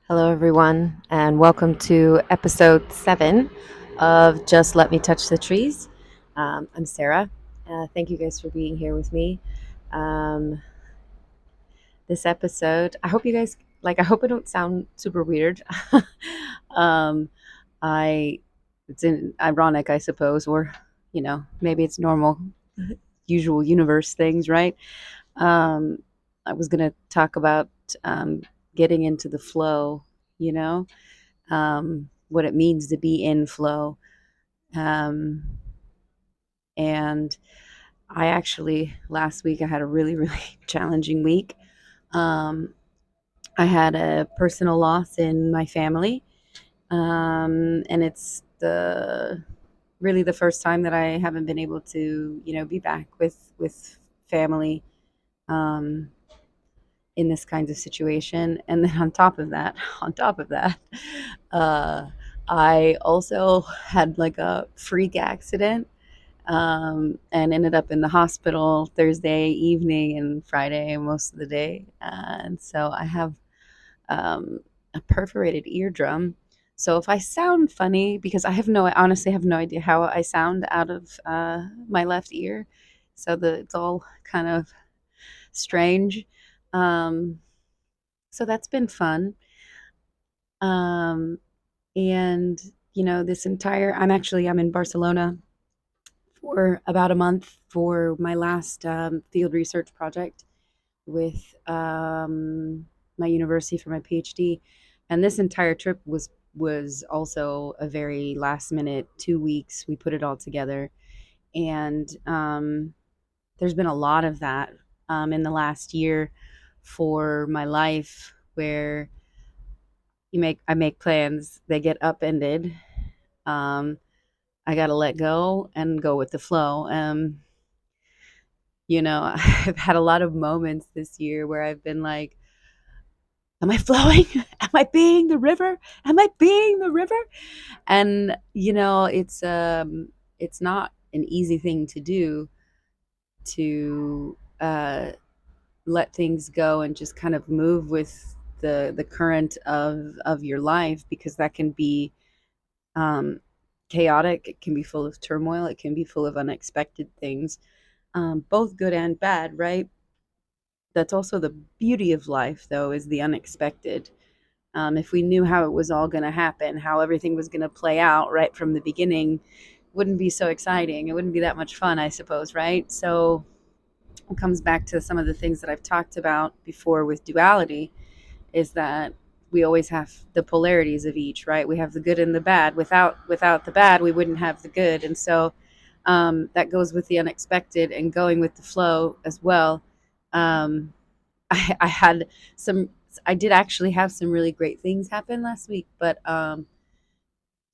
Hello, everyone, and welcome to episode 7 of Just Let Me Touch the Trees. I'm Sarah. Thank you guys for being here with me. Um, this episode, I hope you guys I hope I don't sound super weird. um, I, ironic, I suppose, or maybe it's normal, usual universe things, right? Um, I was gonna talk about um, getting into the flow, you know what it means to be in flow. Um, and I actually, last week, I had a really, really challenging week. Um, I had a personal loss in my family. And it's really the first time that I haven't been able to, be back with family. Um, in this kind of situation. And then on top of that, uh, I also had like a freak accident and ended up in the hospital Thursday evening and Friday most of the day. And so I have a perforated eardrum. So if I sound funny, because I honestly have no idea how I sound out of my left ear. So it's all kind of strange. Um, so that's been fun. Um, and I'm in Barcelona for about a month for my last field research project with my university for my PhD. And this entire trip was also a very last minute 2 weeks. We put it all together, and there's been a lot of that in the last year for my life where I make plans, they get upended. Um, I got to let go and go with the flow. I've had a lot of moments this year where I've been like, am I flowing? Am I being the river? Am I being the river? And it's not an easy thing to do, to let things go and just kind of move with the current of your life, because that can be um, chaotic. It can be full of turmoil. It can be full of unexpected things, both good and bad, right? That's also the beauty of life, though, is the unexpected. If we knew how it was all going to happen, how everything was going to play out right from the beginning, it wouldn't be so exciting. It wouldn't be that much fun, I suppose, right? So it comes back to some of the things that I've talked about before with duality, is that we always have the polarities of each, right? We have the good and the bad. Without the bad, we wouldn't have the good. And so that goes with the unexpected and going with the flow as well. um, I had some I did actually have some really great things happen last week, but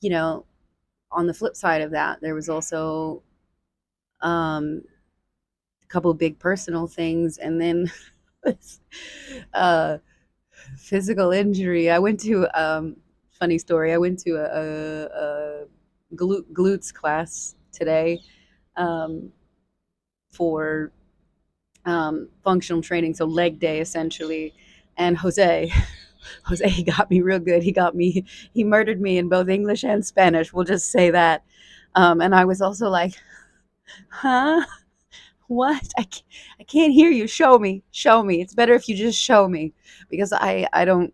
you know on the flip side of that, there was also um, a couple of big personal things, and then uh, physical injury. I went to funny story. I went to a glutes class today um, for functional training, so leg day essentially. And Jose got me real good. He murdered me in both English and Spanish. We'll just say that. And I was also like, huh? What? I can't hear you. Show me. Show me. It's better if you just show me, because I don't,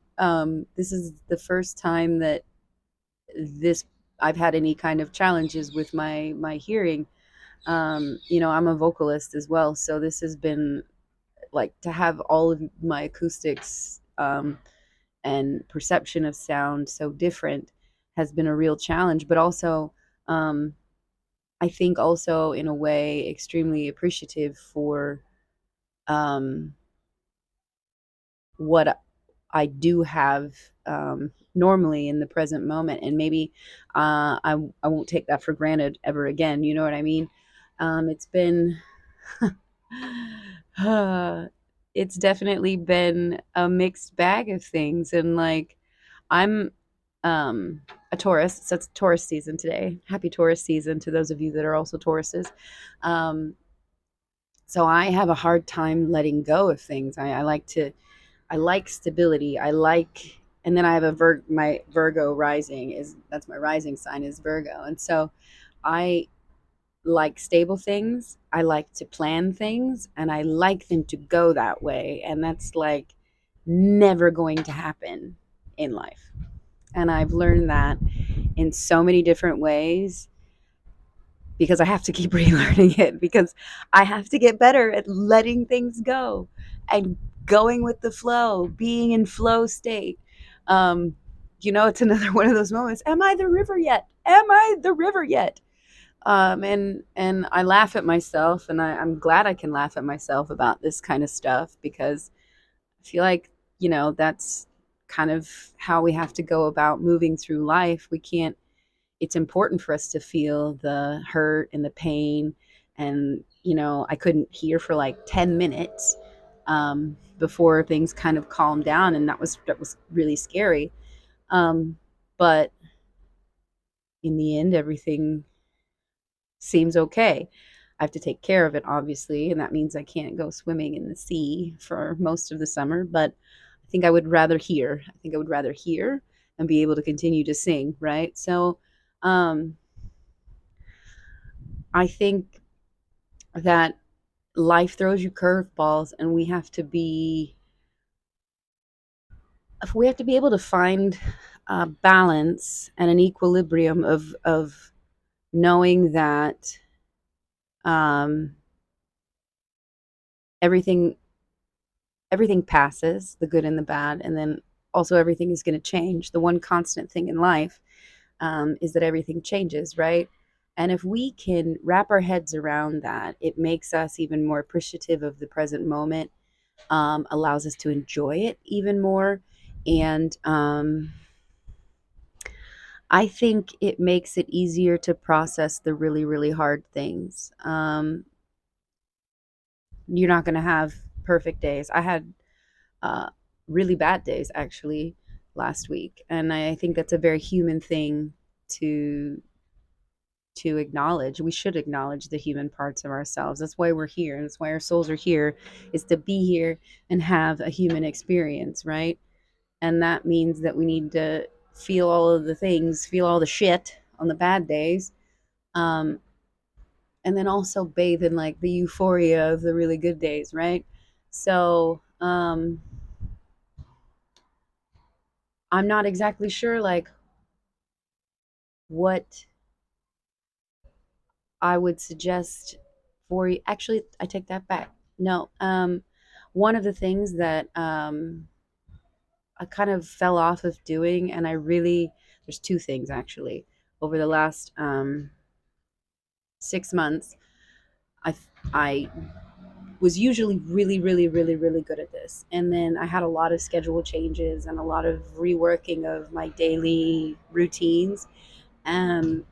this is the first time that this, I've had any kind of challenges with my hearing. I'm a vocalist as well. So this has been like, to have all of my acoustics and perception of sound so different has been a real challenge, but also um, I think also in a way extremely appreciative for what I do have normally in the present moment, and maybe I won't take that for granted ever again. You know what I mean? It's been it's definitely been a mixed bag of things, and like, I'm a Taurus, so it's Taurus season today. Happy Taurus season to those of you that are also Tauruses. Um, so I have a hard time letting go of things. I like stability. I like and then I have my Virgo rising that's my rising sign is Virgo. And so I like stable things. I like to plan things and I like them to go that way. And that's like never going to happen in life. And I've learned that in so many different ways because I have to keep relearning it because I have to get better at letting things go and going with the flow, being in flow state. Um, it's another one of those moments. Am I the river yet? Am I the river yet? And I laugh at myself, and I'm glad I can laugh at myself about this kind of stuff because I feel like that's kind of how we have to go about moving through life. We can't. It's important for us to feel the hurt and the pain, and I couldn't hear for like 10 minutes before things kind of calmed down, and that was really scary. But in the end, everything seems okay. I have to take care of it, obviously, and that means I can't go swimming in the sea for most of the summer. But I think I would rather hear and be able to continue to sing, right? So, um, I think that life throws you curveballs, and we have to be able to find a balance and an equilibrium of knowing that um, everything everything passes, the good and the bad, and then also everything is going to change. The one constant thing in life is that everything changes, right? And if we can wrap our heads around that, it makes us even more appreciative of the present moment, allows us to enjoy it even more. And I think it makes it easier to process the really, really hard things. You're not going to have perfect days. I had uh, really bad days actually last week, and I think that's a very human thing to acknowledge. We should acknowledge the human parts of ourselves. That's why we're here. That's why our souls are here, is to be here and have a human experience, right? And that means that we need to feel all of the things, feel all the shit on the bad days, um, and then also bathe in like the euphoria of the really good days, right? So I'm not exactly sure like what I would suggest for you. Actually, I take that back. No, one of the things that I kind of fell off of doing, and there's two things actually over the last 6 months. I was usually really, really, really, really good at this, and then I had a lot of schedule changes and a lot of reworking of my daily routines. And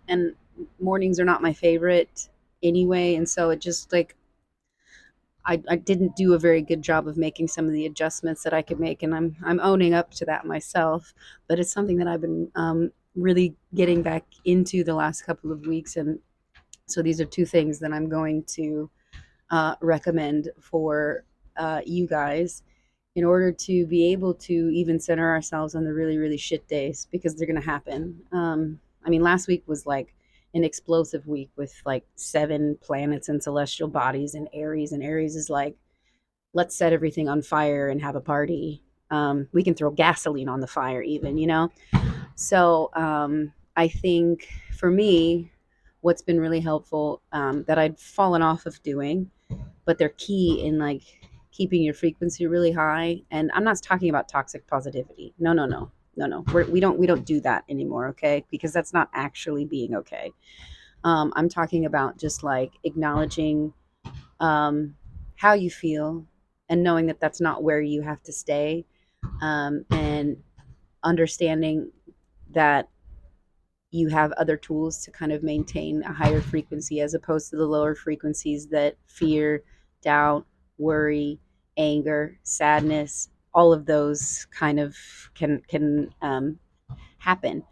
mornings are not my favorite anyway, and so it just like I didn't do a very good job of making some of the adjustments that I could make, and I'm owning up to that myself. But it's something that I've been really getting back into the last couple of weeks, and so these are two things that I'm going to recommend for you guys in order to be able to even center ourselves on the really, really shit days because they're going to happen. I mean, last week was like an explosive week with like 7 planets and celestial bodies in Aries, and Aries is like, let's set everything on fire and have a party. We can throw gasoline on the fire, even. So I think for me, what's been really helpful that I'd fallen off of doing, but they're key in like keeping your frequency really high. And I'm not talking about toxic positivity. No, no, no, no, no. We don't do that anymore, okay? Because that's not actually being okay. I'm talking about just like acknowledging how you feel and knowing that that's not where you have to stay, and understanding that you have other tools to kind of maintain a higher frequency as opposed to the lower frequencies that fear, doubt, worry, anger, sadness, all of those kind of can happen.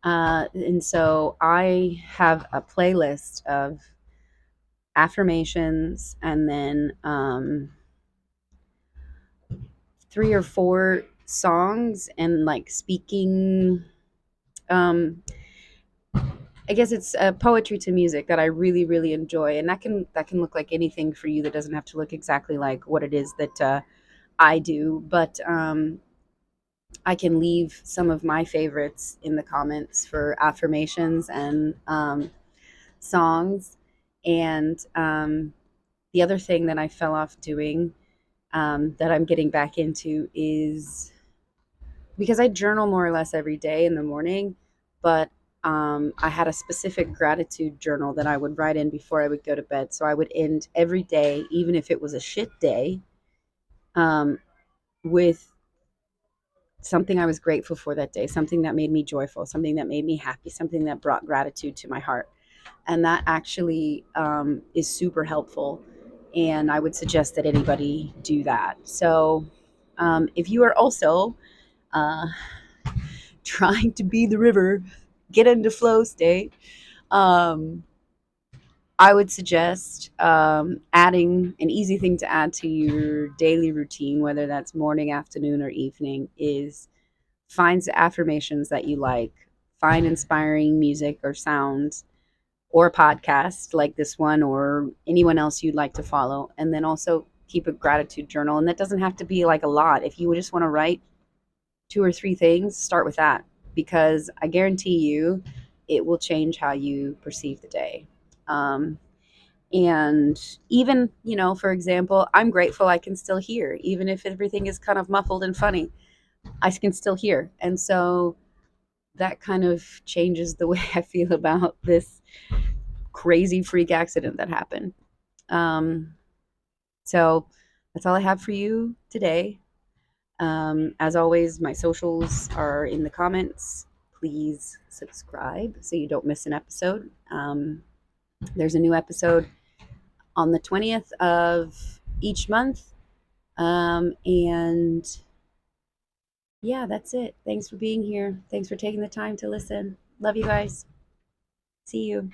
And so I have a playlist of affirmations, and then 3 or 4 songs and like speaking. Um, I guess it's poetry to music that I really, really enjoy, and that can look like anything for you. That doesn't have to look exactly like what it is that I do, but I can leave some of my favorites in the comments for affirmations and songs. And the other thing that I fell off doing that I'm getting back into is because I journal more or less every day in the morning, but I had a specific gratitude journal that I would write in before I would go to bed. So I would end every day, even if it was a shit day, um, with something I was grateful for that day, something that made me joyful, something that made me happy, something that brought gratitude to my heart. And that actually is super helpful. And I would suggest that anybody do that. So if you are also uh, trying to be the river, get into flow state, um, I would suggest adding an easy thing to add to your daily routine, whether that's morning, afternoon, or evening, is find affirmations that you like, find inspiring music or sounds or podcast like this one or anyone else you'd like to follow, and then also keep a gratitude journal. And that doesn't have to be like a lot. If you just want to write two or three things, start with that, because I guarantee you it will change how you perceive the day. And even, for example, I'm grateful I can still hear, even if everything is kind of muffled and funny. I can still hear. And so that kind of changes the way I feel about this crazy freak accident that happened. Um, so that's all I have for you today. As always, my socials are in the comments. Please subscribe so you don't miss an episode. There's a new episode on the 20th of each month. And yeah, that's it. Thanks for being here. Thanks for taking the time to listen. Love you guys. See you.